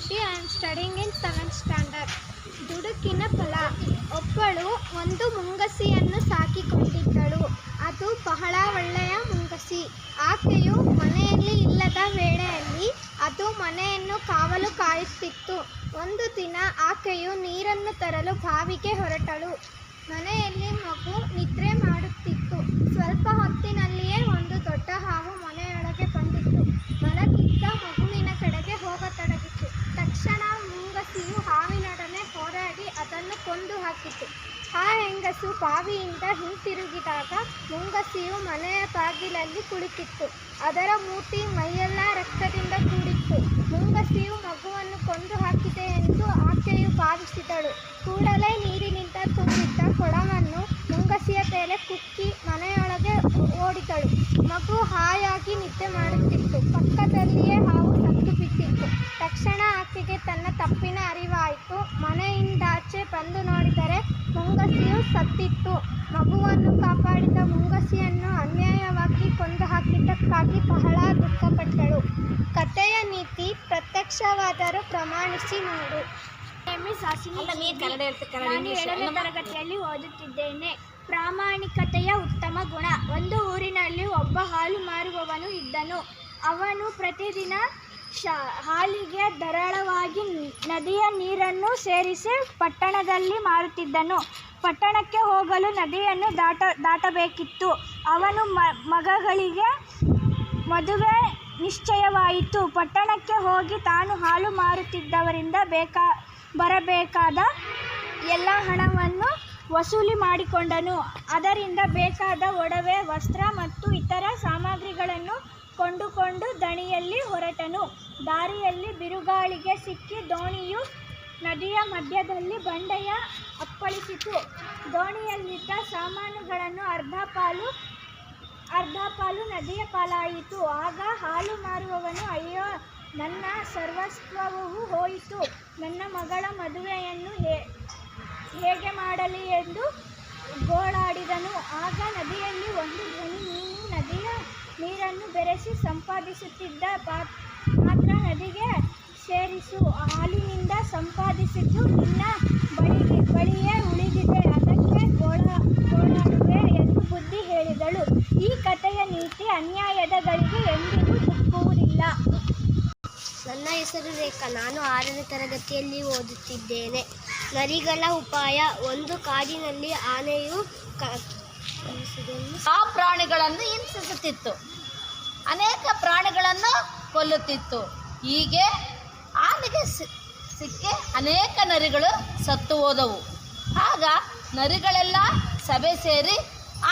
Shruti. I am studying in 7th standard. ದುಡುಕಿನ ಫಲ. ಒಬ್ಬಳು ಒಂದು ಮುಂಗಸಿಯನ್ನು ಸಾಕಿಕೊಂಡಿದ್ದಳು. ಅದು ಬಹಳ ಒಳ್ಳೆಯ ಮುಂಗಸಿ. ಆಕೆಯು ಮನೆಯಲ್ಲಿ ಇಲ್ಲದ ವೇಳೆಯಲ್ಲಿ ಅದು ಮನೆಯನ್ನು ಕಾವಲು ಕಾಯುತ್ತಿತ್ತು. ಒಂದು ದಿನ ಆಕೆಯು ನೀರನ್ನು ತರಲು ಬಾವಿಗೆ ಹೊರಟಳು. ಮನೆಯಲ್ಲಿ ಮಗು ನಿದ್ರೆ ಮಾಡುತ್ತಿತ್ತು. ಸ್ವಲ್ಪ ಹೊತ್ತಿನಲ್ಲಿಯೇ ಒಂದು ದೊಡ್ಡ ಹಾವು ಮನೆಯೊಳಗೆ ಬಂದಿತ್ತು. ಮಲಗಿದ್ದ ಮಗುವಿನ ಕಡೆಗೆ ಹೋಗತೊಡಗಿತು. ತಕ್ಷಣ ಮುಂಗಸಿಯು ಹಾವಿನೊಡನೆ ಹೋರಾಡಿ ಅದನ್ನು ಕೊಂದು ಹಾಕಿತು. ಆ ಹೆಂಗಸು ಬಾವಿಯಿಂದ ಹಿಂತಿರುಗಿದಾಗ ಮುಂಗಸಿಯು ಮನೆಯ ಬಾಗಿಲಲ್ಲಿ ಕುಳಿತಿತ್ತು. ಅದರ ಮೂತಿ ಮೈಯೆಲ್ಲ ರಕ್ತದಿಂದ ಕೂಡಿತ್ತು. ಮುಂಗಸಿಯು ಮಗುವನ್ನು ಕೊಂದು ಹಾಕಿದೆ ಎಂದು ಆಕೆಯು ಭಾವಿಸಿದಳು. ಕೂಡಲೇ ನೀರಿನಿಂದ ತುಂಬಿದ್ದ ಕೊಡವನ್ನು ಮುಂಗಸಿಯ ಮೇಲೆ ಕುಕ್ಕಿ ಮನೆಯೊಳಗೆ ಓಡಿದಳು. ಮಗು ಹಾಯಾಗಿ ನಿದ್ದೆ ಮಾಡುತ್ತಿತ್ತು. ಪಕ್ಕದಲ್ಲಿಯೇ ಹಾವು ಸತ್ತು ಬಿದ್ದಿತ್ತು. ತಕ್ಷಣ ಆಕೆಗೆ ತನ್ನ ತಪ್ಪಿನ ಅರಿವಾಯಿತು. ಮನೆಯಿಂದಾಚೆ ಬಂದು ನೋಡಿದರೆ ಮುಂಗಸಿಯು ಸತ್ತಿತ್ತು. ಮಗುವನ್ನು ಕಾಪಾಡಿದ ಮುಂಗಸಿಯನ್ನು ಅನ್ಯಾಯವಾಗಿ ಕೊಂದು ಹಾಕಿದ್ದಕ್ಕಾಗಿ ಬಹಳ ದುಃಖಪಟ್ಟಳು. ಕಥೆಯ ನೀತಿ: ಪ್ರತ್ಯಕ್ಷವಾದರೂ ಪ್ರಮಾಣಿಸಿ ನೋಡು. ನಾನು 7ನೇ ತರಗತಿಯಲ್ಲಿ ಓದುತ್ತಿದ್ದೇನೆ. ಪ್ರಾಮಾಣಿಕತೆಯ ಉತ್ತಮ ಗುಣ. ಒಂದು ಊರಿನಲ್ಲಿ ಒಬ್ಬ ಹಾಲು ಮಾರುವವನು ಇದ್ದನು. ಅವನು ಪ್ರತಿದಿನ ಹಾಲಿಗೆ ಧಾರಾಳವಾಗಿ ನದಿಯ ನೀರನ್ನು ಸೇರಿಸಿ ಪಟ್ಟಣದಲ್ಲಿ ಮಾರುತ್ತಿದ್ದನು. ಪಟ್ಟಣಕ್ಕೆ ಹೋಗಲು ನದಿಯನ್ನು ದಾಟಬೇಕಿತ್ತು. ಅವನ ಮಗಗಳಿಗೆ ಮದುವೆ ನಿಶ್ಚಯವಾಯಿತು. ಪಟ್ಟಣಕ್ಕೆ ಹೋಗಿ ತಾನು ಹಾಲು ಮಾರುತ್ತಿದ್ದವರಿಂದ ಬರಬೇಕಾದ ಎಲ್ಲ ಹಣವನ್ನು ವಸೂಲಿ ಮಾಡಿಕೊಂಡನು. ಅದರಿಂದ ಬೇಕಾದ ಒಡವೆ, ವಸ್ತ್ರ ಮತ್ತು ಇತರ ಸಾಮಗ್ರಿಗಳನ್ನು ಕೊಂಡುಕೊಂಡು ದಣಿಯಲ್ಲಿ ಹೊರಟನು. ದಾರಿಯಲ್ಲಿ ಬಿರುಗಾಳಿಗೆ ಸಿಕ್ಕಿ ದೋಣಿಯು ನದಿಯ ಮಧ್ಯದಲ್ಲಿ ಬಂಡೆಯ ಅಪ್ಪಳಿಸಿತು. ದೋಣಿಯಲ್ಲಿದ್ದ ಸಾಮಾನುಗಳನ್ನು ಅರ್ಧ ಪಾಲು ನದಿಯ ಪಾಲಾಯಿತು. ಆಗ ಹಾಲು ಮಾರುವವನು, ಅಯ್ಯೋ, ನನ್ನ ಸರ್ವಸ್ವವೂ ಹೋಯಿತು. ನನ್ನ ಮಗಳ ಮದುವೆಯನ್ನು ಹೇಗೆ ಮಾಡಲಿ ಎಂದು ಗೋಳಾಡಿದನು. ಆಗ ನದಿಯಲ್ಲಿ ಒಂದು ಧ್ವನಿ, ನೀನು ನದಿಯ ನೀರನ್ನು ಬೆರೆಸಿ ಸಂಪಾದಿಸುತ್ತಿದ್ದ ಮಾತ್ರ ನದಿಗೆ ಸೇರಿಸು. ಹಾಲಿನಿಂದ ಸಂಪಾದಿಸಿದ್ದು ನಿನ್ನ ಬಳಿಯೇ ಉಳಿದಿದೆ. ಅದಕ್ಕೆ ಗೋಳಾಡುವೆ ಎಂದು ಬುದ್ಧಿ ಹೇಳಿದಳು. ಈ ಕಥೆಯ ನೀತಿ: ಅನ್ಯಾಯದ ಗಳಿಗೆ ಎಂದಿಗೂ ದುಃಖುವುದಿಲ್ಲ. ನನ್ನ ಹೆಸರು ರೇಖಾ. ನಾನು 6ನೇ ತರಗತಿಯಲ್ಲಿ ಓದುತ್ತಿದ್ದೇನೆ. ನರಿಗಳ ಉಪಾಯ. ಒಂದು ಕಾಡಿನಲ್ಲಿ ಆನೆಯು ಆ ಪ್ರಾಣಿಗಳನ್ನು ಹಿಂಸಿಸುತ್ತಿತ್ತು. ಅನೇಕ ಪ್ರಾಣಿಗಳನ್ನು ಕೊಲ್ಲುತ್ತಿತ್ತು. ಹೀಗೆ ಆನೆಗೆ ಸಿಕ್ಕಿ ಅನೇಕ ನರಿಗಳು ಸತ್ತು ಹೋದವು. ಆಗ ನರಿಗಳೆಲ್ಲ ಸಭೆ ಸೇರಿ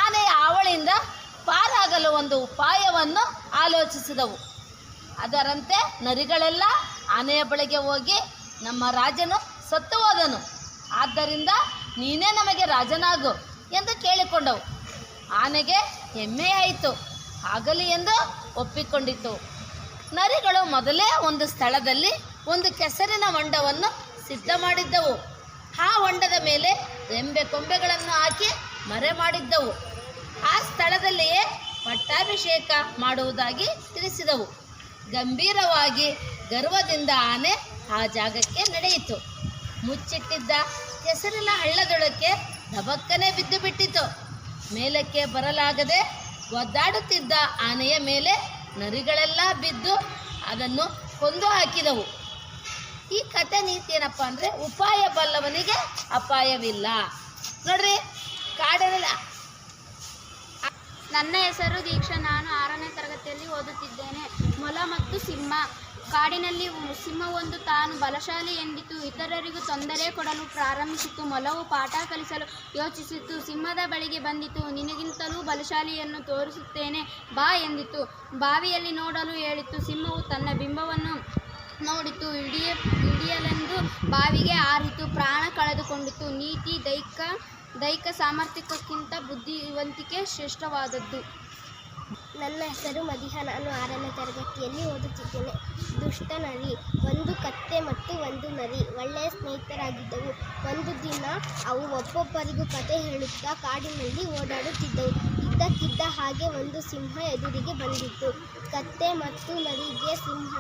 ಆನೆಯ ಹಾವಳಿಯಿಂದ ಪಾರಾಗಲು ಒಂದು ಉಪಾಯವನ್ನು ಆಲೋಚಿಸಿದವು. ಅದರಂತೆ ನರಿಗಳೆಲ್ಲ ಆನೆಯ ಬಳಿಗೆ ಹೋಗಿ, ನಮ್ಮ ರಾಜನು ಸತ್ತು ಹೋದನು, ಆದ್ದರಿಂದ ನೀನೇ ನಮಗೆ ರಾಜನಾಗು ಎಂದು ಕೇಳಿಕೊಂಡವು. ಆನೆಗೆ ಹೆಮ್ಮೆಯಾಯಿತು. ಆಗಲಿ ಎಂದು ಒಪ್ಪಿಕೊಂಡಿತು. ನರಿಗಳು ಮೊದಲೇ ಒಂದು ಸ್ಥಳದಲ್ಲಿ ಒಂದು ಕೆಸರಿನ ಹೊಂಡವನ್ನು ಸಿದ್ಧ ಮಾಡಿದ್ದವು. ಆ ಹೊಂಡದ ಮೇಲೆ ರೆಂಬೆ ಕೊಂಬೆಗಳನ್ನು ಹಾಕಿ ಮರೆ ಮಾಡಿದ್ದವು. ಆ ಸ್ಥಳದಲ್ಲಿಯೇ ಪಟ್ಟಾಭಿಷೇಕ ಮಾಡುವುದಾಗಿ ತಿಳಿಸಿದವು. ಗಂಭೀರವಾಗಿ ಗರ್ವದಿಂದ ಆನೆ ಆ ಜಾಗಕ್ಕೆ ನಡೆಯಿತು. ಮುಚ್ಚಿಟ್ಟಿದ್ದ ಕೆಸರಿನ ಹಳ್ಳದೊಳಕ್ಕೆ ದಬಕ್ಕನೆ ಬಿದ್ದು ಬಿಟ್ಟಿತು. ಮೇಲಕ್ಕೆ ಬರಲಾಗದೆ ಒದ್ದಾಡುತ್ತಿದ್ದ ಆನೆಯ ಮೇಲೆ ನರಿಗಳೆಲ್ಲ ಬಿದ್ದು ಅದನ್ನು ಕೊಂದು ಹಾಕಿದವು. ಈ ಕಥೆ ನೀತಿ ಏನಪ್ಪ ಅಂದರೆ, ಉಪಾಯ ಬಲ್ಲವನಿಗೆ ಅಪಾಯವಿಲ್ಲ. ನೋಡ್ರಿ, ಕಾಡಿನಲ್ಲಿ. ನನ್ನ ಹೆಸರು ದೀಕ್ಷಾ. ನಾನು 6ನೇ ತರಗತಿಯಲ್ಲಿ ಓದುತ್ತಿದ್ದೇನೆ. ಮೊಲ ಮತ್ತು ಸಿಂಹ. ಕಾಡಿನಲ್ಲಿ ಸಿಂಹವೊಂದು ತಾನು ಬಲಶಾಲಿ ಎಂದಿತು. ಇತರರಿಗೂ ತೊಂದರೆ ಕೊಡಲು ಪ್ರಾರಂಭಿಸಿತು. ಮೊಲವು ಪಾಠ ಕಲಿಸಲು ಯೋಚಿಸಿತು. ಸಿಂಹದ ಬಳಿಗೆ ಬಂದಿತು. ನಿನಗಿಂತಲೂ ಬಲಶಾಲಿಯನ್ನು ತೋರಿಸುತ್ತೇನೆ, ಬಾ ಎಂದಿತು. ಬಾವಿಯಲ್ಲಿ ನೋಡಲು ಹೇಳಿತು. ಸಿಂಹವು ತನ್ನ ಬಿಂಬವನ್ನು ನೋಡಿತು. ಹಿಡಿಯಲೆಂದು ಬಾವಿಗೆ ಹಾರಿತು. ಪ್ರಾಣ ಕಳೆದುಕೊಂಡಿತು. ನೀತಿ: ದೈಹಿಕ ಸಾಮರ್ಥ್ಯಕ್ಕಿಂತ ಬುದ್ಧಿವಂತಿಕೆ ಶ್ರೇಷ್ಠವಾದದ್ದು. ನನ್ನ ಹೆಸರು ಮದಿಹಾ. ನಾನು 6ನೇ ತರಗತಿಯಲ್ಲಿ ಓದುತ್ತಿದ್ದೇನೆ. ದುಷ್ಟ ನರಿ. ಒಂದು ಕತ್ತೆ ಮತ್ತು ಒಂದು ನರಿ ಒಳ್ಳೆಯ ಸ್ನೇಹಿತರಾಗಿದ್ದವು. ಒಂದು ದಿನ ಅವು ಒಬ್ಬೊಬ್ಬರಿಗೂ ಕತೆ ಹೇಳುತ್ತಾ ಕಾಡಿನಲ್ಲಿ ಓಡಾಡುತ್ತಿದ್ದವು. ಇದ್ದಕ್ಕಿದ್ದ ಹಾಗೆ ಒಂದು ಸಿಂಹ ಎದುರಿಗೆ ಬಂದಿತು. ಕತ್ತೆ ಮತ್ತು ನರಿಗೆ ಸಿಂಹ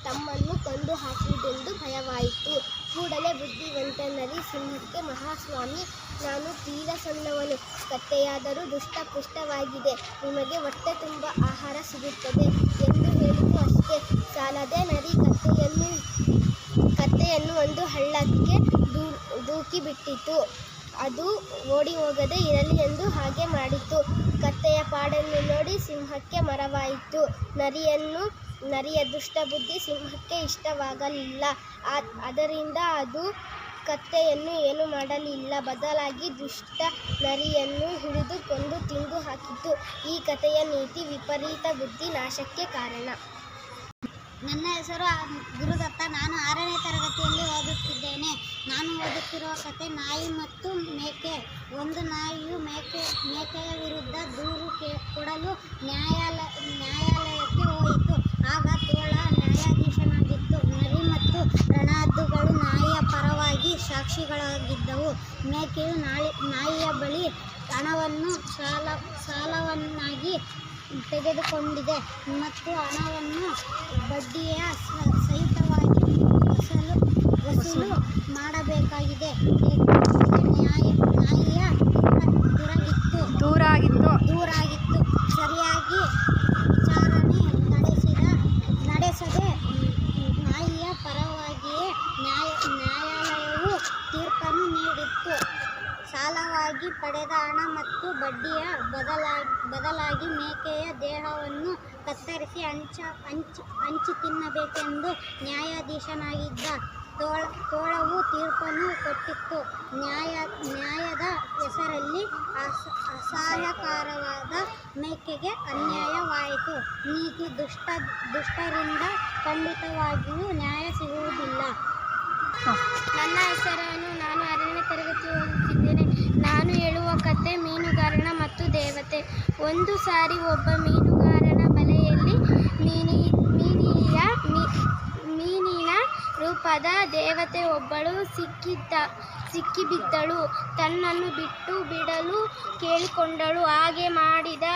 ತಮ್ಮನ್ನು ಕೊಂದು ಹಾಕುವುದೆಂದು ಭಯವಾಯಿತು. ಕೂಡಲೇ ಬುದ್ಧಿವಂತ ನರಿ ಸಿಂಹಕ್ಕೆ, ಮಹಾಸ್ವಾಮಿ, ನಾನು ತೀರಾ ಸಣ್ಣವನು, ಕತ್ತೆಯಾದರೂ ದುಷ್ಟಪುಷ್ಟವಾಗಿದೆ, ನಿಮಗೆ ಹೊಟ್ಟೆ ತುಂಬ ಆಹಾರ ಸಿಗುತ್ತದೆ ಎಂದು ಹೇಳಿತು. ಅಷ್ಟೇ ಸಾಲದೆ ನರಿ ಕತ್ತೆಯನ್ನು ಒಂದು ಹಳ್ಳಕ್ಕೆ ದೂಕಿಬಿಟ್ಟಿತು. ಅದು ಓಡಿ ಹೋಗದೆ ಇರಲಿ ಎಂದು ಹಾಗೆ ಮಾಡಿತು. ಕತ್ತೆಯ ಪಾಡನ್ನು ನೋಡಿ ಸಿಂಹಕ್ಕೆ ಮರವಾಯಿತು. ನರಿಯ ದುಷ್ಟಬುದ್ಧಿ ಸಿಂಹಕ್ಕೆ ಇಷ್ಟವಾಗಲಿಲ್ಲ. ಅದರಿಂದ ಅದು ಕತ್ತೆಯನ್ನು ಏನು ಮಾಡಲಿಲ್ಲ, ಬದಲಾಗಿ ದುಷ್ಟ ನರಿಯನ್ನು ಹಿಡಿದು ಕೊಂದು ತಿಂದು ಹಾಕಿತು. ಈ ಕಥೆಯ ನೀತಿ ವಿಪರೀತ ಬುದ್ಧಿ ನಾಶಕ್ಕೆ ಕಾರಣ. ನನ್ನ ಹೆಸರು ಗುರುದತ್ತ. ನಾನು 6ನೇ ತರಗತಿಯಲ್ಲಿ ಓದುತ್ತಿದ್ದೇನೆ. ನಾನು ಓದುತ್ತಿರುವ ಕತೆ ನಾಯಿ ಮತ್ತು ಮೇಕೆ. ಒಂದು ನಾಯಿಯು ಮೇಕೆಯ ವಿರುದ್ಧ ದೂರು ಕೊಡಲು ನ್ಯಾಯಾಲಯಕ್ಕೆ ಹೋಯಿತು. ಆಗ ತೋಳ ನ್ಯಾಯಾಧೀಶನಾಗಿತ್ತು. ನರಿ ಮತ್ತು ರಣಹದ್ದುಗಳು ನಾಯಿಯ ಪರವಾಗಿ ಸಾಕ್ಷಿಗಳಾಗಿದ್ದವು. ಮೇಕೆಯು ನಾಯಿಯ ಬಳಿ ಹಣವನ್ನು ಸಾಲವನ್ನಾಗಿ ತೆಗೆದುಕೊಂಡಿದೆ ಮತ್ತು ಹಣವನ್ನು ಬಡ್ಡಿಯ ಸಹಿತವಾಗಿ ವಸೂಲು ಮಾಡಬೇಕಾಗಿದೆ. ನಾಯಿಯ ದೂರಾಗಿತ್ತು. ಸರಿಯಾಗಿ ವಿಚಾರಣೆ ನಡೆಸದೆ ನಾಯಿಯ ಪರವಾಗಿಯೇ ನ್ಯಾಯಾಲಯವು ತೀರ್ಪನ್ನು ನೀಡಿತ್ತು. ಸಾಲವಾಗಿ ಪಡೆದ ಹಣ ಮತ್ತು ಬಡ್ಡಿಯ ಬದಲಾಗಿ ಮೇಕೆಯ ದೇಹವನ್ನು ಕತ್ತರಿಸಿ ಹಂಚಿ ತಿನ್ನಬೇಕೆಂದು ನ್ಯಾಯಾಧೀಶನಾಗಿದ್ದ ತೋಳವು ತೀರ್ಪನ್ನು ಕೊಟ್ಟಿತ್ತು. ನ್ಯಾಯದ ಹೆಸರಲ್ಲಿ ಅಸಹ್ಯಕರವಾದ ಮೇಕೆಗೆ ಅನ್ಯಾಯವಾಯಿತು. ನೀತಿ ದುಷ್ಟರಿಂದ ಖಂಡಿತವಾಗಿಯೂ ನ್ಯಾಯ ಸಿಗುವುದಿಲ್ಲ. ನನ್ನ ಹೆಸರನ್ನು ನಾನು 6ನೇ ತರಗತಿ ಓದುತ್ತಿದ್ದೇನೆ. ನಾನು ಹೇಳುವ ಕತೆ ಮೀನುಗಾರನ ಮತ್ತು ದೇವತೆ. ಒಂದು ಸಾರಿ ಒಬ್ಬ ಮೀನುಗಾರನ ಬಲೆಯಲ್ಲಿ ಮೀನಿನ ರೂಪದ ದೇವತೆ ಒಬ್ಬಳು ಸಿಕ್ಕಿಬಿದ್ದಳು. ತನ್ನನ್ನು ಬಿಟ್ಟು ಬಿಡಲು ಕೇಳಿಕೊಂಡಳು. ಹಾಗೆ ಮಾಡಿದ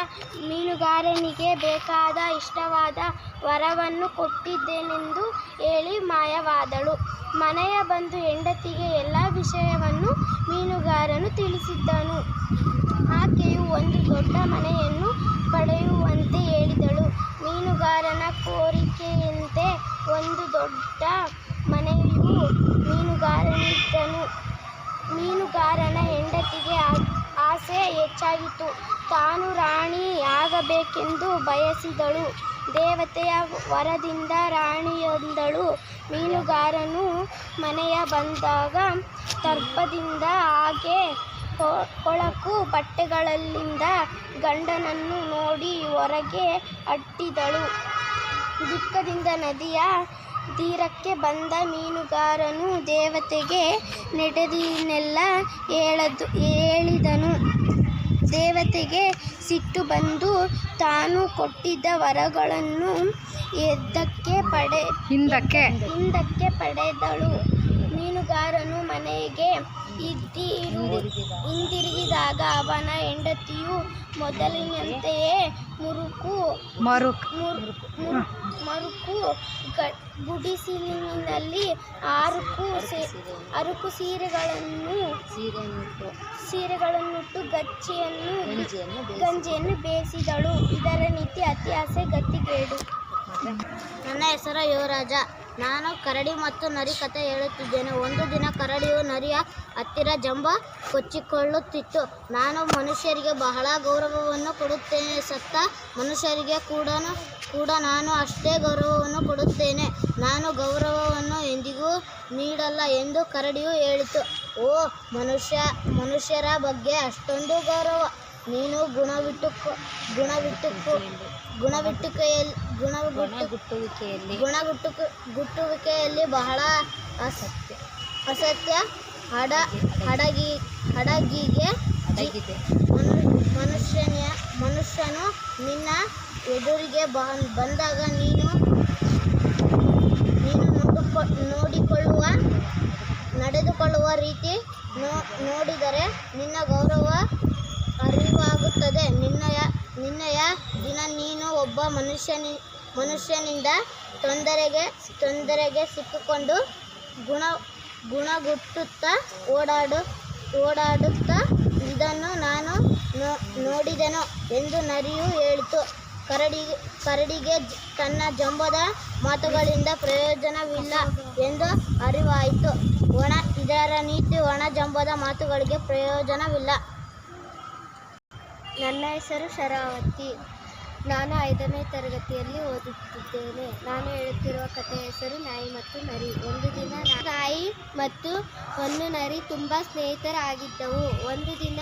ಮೀನುಗಾರನಿಗೆ ಬೇಕಾದ ಇಷ್ಟವಾದ ವರವನ್ನು ಕೊಟ್ಟಿದ್ದೇನೆಂದು ಹೇಳಿ ಮಾಯವಾದಳು. ಮನೆಯ ಬಂದು ಹೆಂಡತಿಗೆ ಎಲ್ಲ ವಿಷಯವನ್ನು ಮೀನುಗಾರನು ತಿಳಿಸಿದ್ದನು. ಆಕೆಯು ಒಂದು ದೊಡ್ಡ ಮನೆಯನ್ನು ಪಡೆಯುವಂತೆ ಹೇಳಿದಳು. ಮೀನುಗಾರನ ಕೋರಿಕೆಯಂತೆ ಒಂದು ದೊಡ್ಡ ಮನೆಯು ಮೀನುಗಾರನಿದ್ದನು. ಮೀನುಗಾರನ ಹೆಂಡತಿಗೆ ಆಸೆ ಹೆಚ್ಚಾಗಿತ್ತು. ತಾನು ರಾಣಿಯಾಗಬೇಕೆಂದು ಬಯಸಿದಳು. ದೇವತೆಯ ವರದಿಂದ ರಾಣಿಯೊಂದಳು. ಮೀನುಗಾರನು ಮನೆಯ ಬಂದಾಗ ದರ್ಪದಿಂದ ಹಾಗೆ ಕೊಳಕು ಬಟ್ಟೆಗಳಲ್ಲಿಂದ ಗಂಡನನ್ನು ನೋಡಿ ಹೊರಗೆ ಅಟ್ಟಿದಳು. ದುಃಖದಿಂದ ನದಿಯ ತೀರಕ್ಕೆ ಬಂದ ಮೀನುಗಾರನು ದೇವತೆಗೆ ನಡೆದಿದ್ದನ್ನೆಲ್ಲ ಹೇಳಿದನು. ದೇವತೆಗೆ ಸಿಟ್ಟು ಬಂದು ತಾನು ಕೊಟ್ಟಿದ್ದ ವರಗಳನ್ನು ಹಿಂದಕ್ಕೆ ಪಡೆದಳು. ಮೀನುಗಾರನು ಮನೆಗೆ ಹಿಂದಿರುಗಿದಾಗ ಅವನ ಹೆಂಡತಿಯು ಮೊದಲಿನಂತೆಯೇ ಮರುಕು ಗುಡಿಸಲಿನಲ್ಲಿ ಅರುಕು ಸೀರೆಗಳನ್ನುಟ್ಟು ಗಂಜಿಯನ್ನು ಬೇಯಿಸಿದಳು. ಇದರ ನೀತಿ ಅತಿ ಆಸೆ ಗತಿಗೇಡು. ನನ್ನ ಹೆಸರು ಯುವರಾಜ. ನಾನು ಕರಡಿ ಮತ್ತು ನರಿ ಕಥೆ ಹೇಳುತ್ತಿದ್ದೇನೆ. ಒಂದು ದಿನ ಕರಡಿಯು ನರಿಯ ಹತ್ತಿರ ಜಂಬ ಕೊಚ್ಚಿಕೊಳ್ಳುತ್ತಿತ್ತು. ನಾನು ಮನುಷ್ಯರಿಗೆ ಬಹಳ ಗೌರವವನ್ನು ಕೊಡುತ್ತೇನೆ. ಸತ್ತ ಮನುಷ್ಯರಿಗೆ ಕೂಡ ನಾನು ಅಷ್ಟೇ ಗೌರವವನ್ನು ಕೊಡುತ್ತೇನೆ. ನಾನು ಗೌರವವನ್ನು ಎಂದಿಗೂ ನೀಡಲ್ಲ ಎಂದು ಕರಡಿಯು ಹೇಳಿತು. ಓ ಮನುಷ್ಯರ ಬಗ್ಗೆ ಅಷ್ಟೊಂದು ಗೌರವ? ನೀನು ಗುಣಗುಟ್ಟುವಿಕೆಯಲ್ಲಿ ಬಹಳ ಅಸತ್ಯ. ಹಡಗಿಗೆ ಮನುಷ್ಯನು ನಿನ್ನ ಎದುರಿಗೆ ಬಂದಾಗ ನೀನು ನಡೆದುಕೊಳ್ಳುವ ರೀತಿ ನೋಡಿದರೆ ನಿನ್ನ ಗೌರವ ಅರಿವಾಗುತ್ತದೆ. ನಿನ್ನೆಯ ದಿನ ನೀನು ಒಬ್ಬ ಮನುಷ್ಯನಿಂದ ತೊಂದರೆಗೆ ಸಿಕ್ಕಿಕೊಂಡು ಗುಣಗುಟ್ಟುತ್ತಾ ಓಡಾಡುತ್ತಾ ಇದನ್ನು ನಾನು ನೋಡಿದೆನು ಎಂದು ನರಿಯು ಹೇಳಿತು. ಕರಡಿಗೆ ತನ್ನ ಜಂಬದ ಮಾತುಗಳಿಂದ ಪ್ರಯೋಜನವಿಲ್ಲ ಎಂದು ಅರಿವಾಯಿತು. ಇದರ ನೀತಿ ಒಣ ಜಂಬದ ಮಾತುಗಳಿಗೆ ಪ್ರಯೋಜನವಿಲ್ಲ. ನನ್ನ ಹೆಸರು ಶರಾವತಿ. ನಾನು 5ನೇ ತರಗತಿಯಲ್ಲಿ ಓದುತ್ತಿದ್ದೇನೆ. ನಾನು ಹೇಳುತ್ತಿರುವ ಕಥೆಯ ಹೆಸರು ನಾಯಿ ಮತ್ತು ನರಿ. ಒಂದು ದಿನ ನಾಯಿ ಮತ್ತು ಒಂದು ನರಿ ತುಂಬ ಸ್ನೇಹಿತರಾಗಿದ್ದವು. ಒಂದು ದಿನ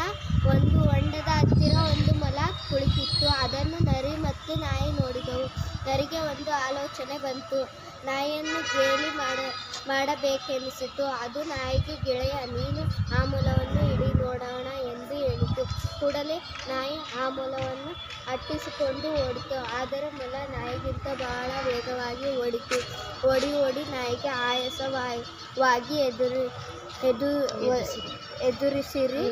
ಒಂದು ಹೊಂಡದ ಹತ್ತಿರ ಒಂದು ಮೊಲ ಕುಳಿತಿತ್ತು. ಅದನ್ನು ನರಿ ಮತ್ತು ನಾಯಿ ನೋಡಿದವು. ನರಿಗೆ ಒಂದು ಆಲೋಚನೆ ಬಂತು. ನಾಯಿಯನ್ನು ಗೇಲಿ ಮಾಡಬೇಕೆನಿಸಿತು. ಅದು ನಾಯಿಗೆ, ಗೆಳೆಯ, ನೀನು ಆ ಮೊಲವನ್ನು ಹಿಡಿ ನೋಡೋಣ ಎಂದು ಹೇಳಿತು. ಕೂಡಲೇ ನಾಯಿ ಆ ಮೊಲವನ್ನು ಅಟ್ಟಿಸಿಕೊಂಡು ಓಡಿತು. ಆದರೆ ಮೊಲ ನಾಯಿಗಿಂತ ಬಹಳ ವೇಗವಾಗಿ ಓಡಿತು. ಓಡಿ ನಾಯಿಗೆ ಆಯಾಸವಾಗಿ ಎದುರಿಸಿರು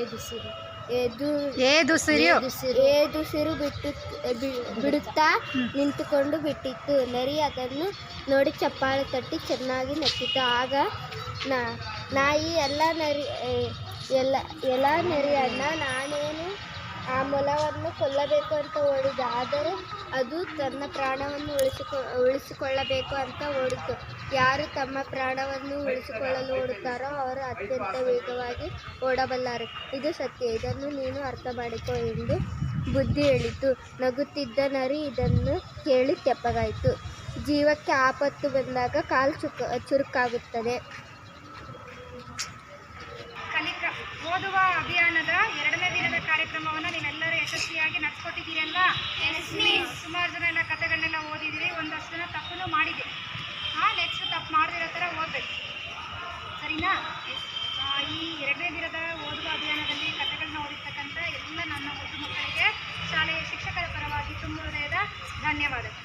ಬಿಡುತ್ತಾ ನಿಂತುಕೊಂಡು ಬಿಟ್ಟಿತ್ತು. ನರಿ ಅದನ್ನು ನೋಡಿ ಚಪ್ಪಾಳೆ ತಟ್ಟಿ ಚೆನ್ನಾಗಿ ನಕ್ಕಿತು. ಆಗ ನಾಯಿ ಎಲ್ಲ ನರಿಯಣ್ಣ, ನಾನೇನು ಆ ಮೊಲವನ್ನು ಕೊಲ್ಲಬೇಕು ಅಂತ ಓಡಿದ, ಆದರೆ ಅದು ತನ್ನ ಪ್ರಾಣವನ್ನು ಉಳಿಸಿಕೊಳ್ಳಬೇಕು ಅಂತ ಓಡಿತು. ಯಾರು ತಮ್ಮ ಪ್ರಾಣವನ್ನು ಉಳಿಸಿಕೊಳ್ಳಲು ಓಡುತ್ತಾರೋ ಅವರು ಅತ್ಯಂತ ವೇಗವಾಗಿ ಓಡಬಲ್ಲರು. ಇದು ಸತ್ಯ, ಇದನ್ನು ನೀನು ಅರ್ಥ ಮಾಡಿಕೊ ಎಂದು ಬುದ್ಧಿ ಹೇಳಿತು. ನಗುತ್ತಿದ್ದ ನರಿ ಇದನ್ನು ಕೇಳಿ ತೆಪ್ಪಗಾಯಿತು. ಜೀವಕ್ಕೆ ಆಪತ್ತು ಬಂದಾಗ ಕಾಲು ಚುರುಕಾಗುತ್ತದೆ. ಓದುವ ಅಭಿಯಾನದ 2ನೇ ದಿನದ ಕಾರ್ಯಕ್ರಮವನ್ನು ನೀವೆಲ್ಲರೂ ಯಶಸ್ವಿಯಾಗಿ ನಡೆಸ್ಕೊಟ್ಟಿದ್ದೀರಲ್ಲ. ಸುಮಾರು ಜನ ಎಲ್ಲ ಕಥೆಗಳನ್ನೆಲ್ಲ ಓದಿದ್ದೀರಿ, ಒಂದಷ್ಟು ಜನ ತಪ್ಪು ಮಾಡಿದೆ. ನೆಕ್ಸ್ಟ್ ತಪ್ಪು ಮಾಡದಿರೋ ಥರ ಓದಬೇಕು, ಸರಿನಾ? ಈ 2ನೇ ದಿನದ ಓದುವ ಅಭಿಯಾನದಲ್ಲಿ ಕಥೆಗಳನ್ನ ಓದಿರ್ತಕ್ಕಂಥ ಎಲ್ಲ ನನ್ನ ಓದು ಮಕ್ಕಳಿಗೆ ಶಾಲೆಯ ಶಿಕ್ಷಕರ ಪರವಾಗಿ ತುಂಬ ಹೃದಯದ ಧನ್ಯವಾದಗಳು.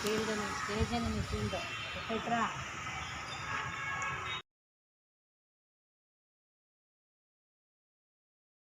Field ಸ್ಟೇಜನ್ನು field